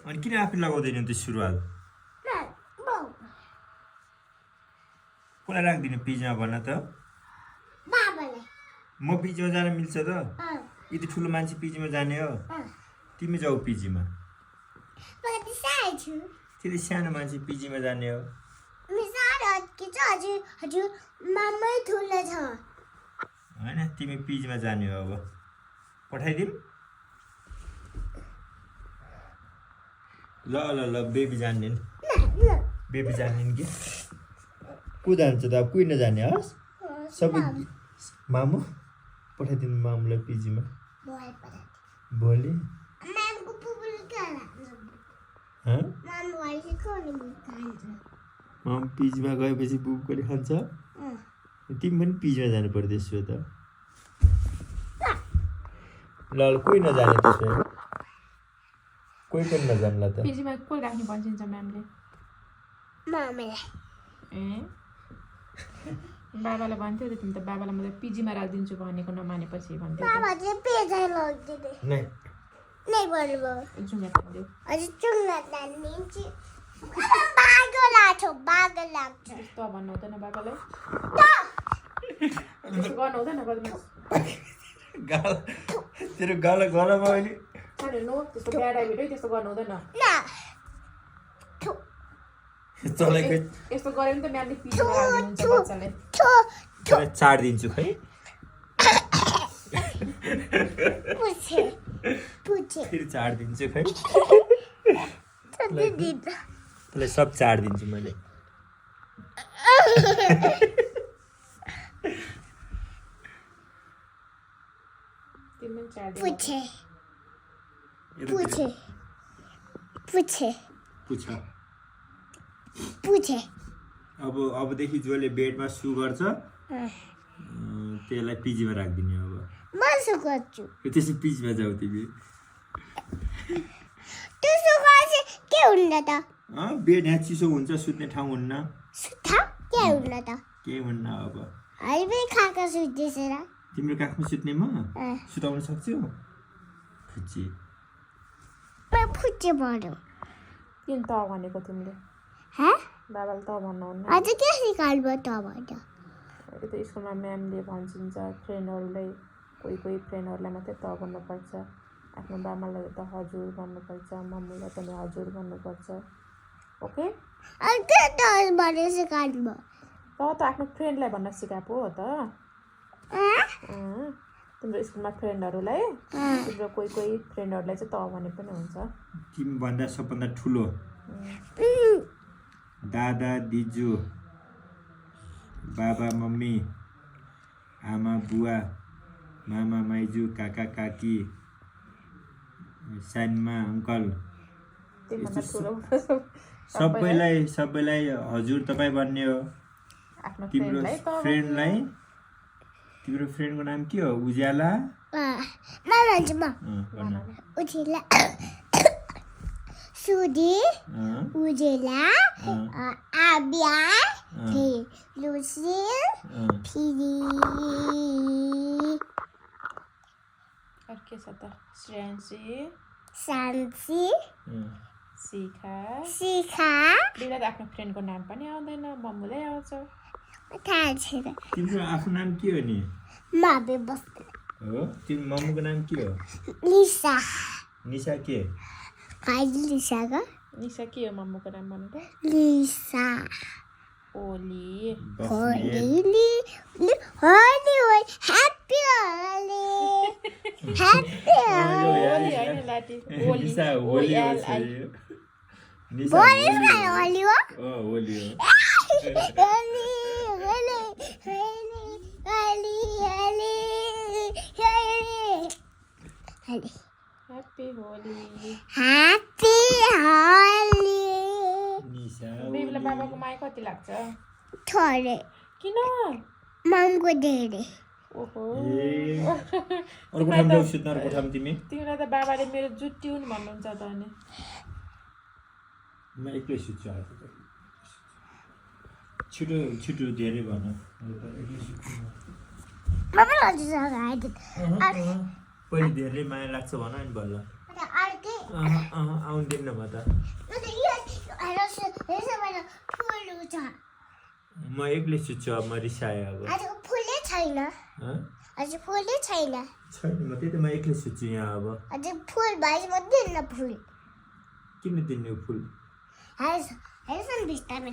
अनि किन आफै लगाउँदैन त्यो सुरुवाल कसलाई राख्दिनु पिजमा भन त म पिजीमा जान मिल्छ त यति ठुलो मान्छे पिजीमा जाने हो तिमी जाऊ पिजीमा त्यति सानो मान्छे पिजीमा जाने हो होइन तिमी पिजीमा जाने हो अब पठाइदिउँ ल ल ल बेबी जान्दिन् बेबी जान्दिन् कि को जान्छ त अब कोही नजाने हस् सबै मामु पठाइदिनु मामुलाई पिजीमा भोलि मामु पिजीमा गएपछि बुबुकोले खान्छ तिमी पनि पिजीमा जानु पर्यो त्यसो त ल कोही नजाने त्यसो कोही पनि नजान्ला त पिजीमा को राख्ने भन्छ म्यामले ए बाबालाई भन्थ्यो त तिमी त बाबालाई म पिजीमा राखिदिन्छु भनेको नमानेपछि भन्थ्यो त्यस्तो भन्नु हुँदैन बाबालाई त्यस्तो गर्नु हुँदैन बदमास तेरो गलामा अहिले त्यस्तो ब्याड हेबिट है त्यस्तो गर्नु हुँदैन चलेको यस्तो गऱ्यो भने त म्यामले पिजीमा राखिदिनुहुन्छ बच्चालाई चाडिदिन्छु खै फेरि चाडिदिन्छु खै त्यसलाई सब चाडिदिन्छु मैले अबदेखि जसले बेडमा सु गर्छ त्यसलाई पिजीमा राखिदिने अब त्यसै पिजीमा जाऊ तिमी बेड यहाँ चिसो हुन्छ सुत्ने ठाउँ हुन्न के हुन्न अब तिम्रो काखमा सुत्ने म सुताउन सक्छु फुच्ची किन त भनेको तिमीले बाबाले त भन्नुहुन्न यो त स्कुलमा म्यामले भन्छिन्छ फ्रेन्डहरूलाई कोही फ्रेन्डहरूलाई मात्रै त भन्नुपर्छ आफ्नो बाबालाई त हजुर भन्नुपर्छ मम्मीलाई पनि हजुर भन्नुपर्छ ओके त आफ्नो फ्रेन्डलाई भन्न सिकाएको हो त तिम्रो स्कुलमा फ्रेन्डहरूलाई तिम्रो कोही फ्रेन्डहरूलाई चाहिँ त भने पनि हुन्छ तिमी भन्दा सबभन्दा ठुलो दादा दिजु बाबा मम्मी आमा बुवा मामा माइजू काका काकी सानमा अङ्कल सबैलाई हजुर तपाईँ भन्ने हो तिम्रो फ्रेन्डलाई तिम्रो फ्रेन्डको नाम के हो उज्याला सुधी उजेला आबिया लुसिल फिरी अर्के छ त श्रेयांशी शिखा तिमीलाई त आफ्नो फ्रेन्डको नाम पनि आउँदैन मम्मुलाई आउँछ तिम्रो आफ्नो नाम के हो नि हो तिम्रो मम्मुको नाम के हो निशा के निशा के हो मम्मुको नाम भन्नु त ओली Happy Holi. बेबीलाई बाबाको माया कति लाग्छ थोरै किन ममको धेरै ओहो अर्को ठाउँ जाऊ सुत्न अर्को ठाउँ तिमी तिमीलाई त बाबाले मेरो जुट्टी हुन् भन्नुहुन्छ त अनि म एक्लै सुत्छु आज छिटो धेरै भन बाबा लजिसक्यो पहिले धेरै माया लाग्छ भन नि बल्ल अर्कै आउँदिन म त फुल छ म एक्लै सुत्छु अब म रिसाएँ अब आज फुलै छैन आज फुलै छैन छैन म त्यही त म एक्लै सुत्छु यहाँ अब आज फुल भए म दिन्न फुल किन दिने फुल हेर्छ बिस्तारै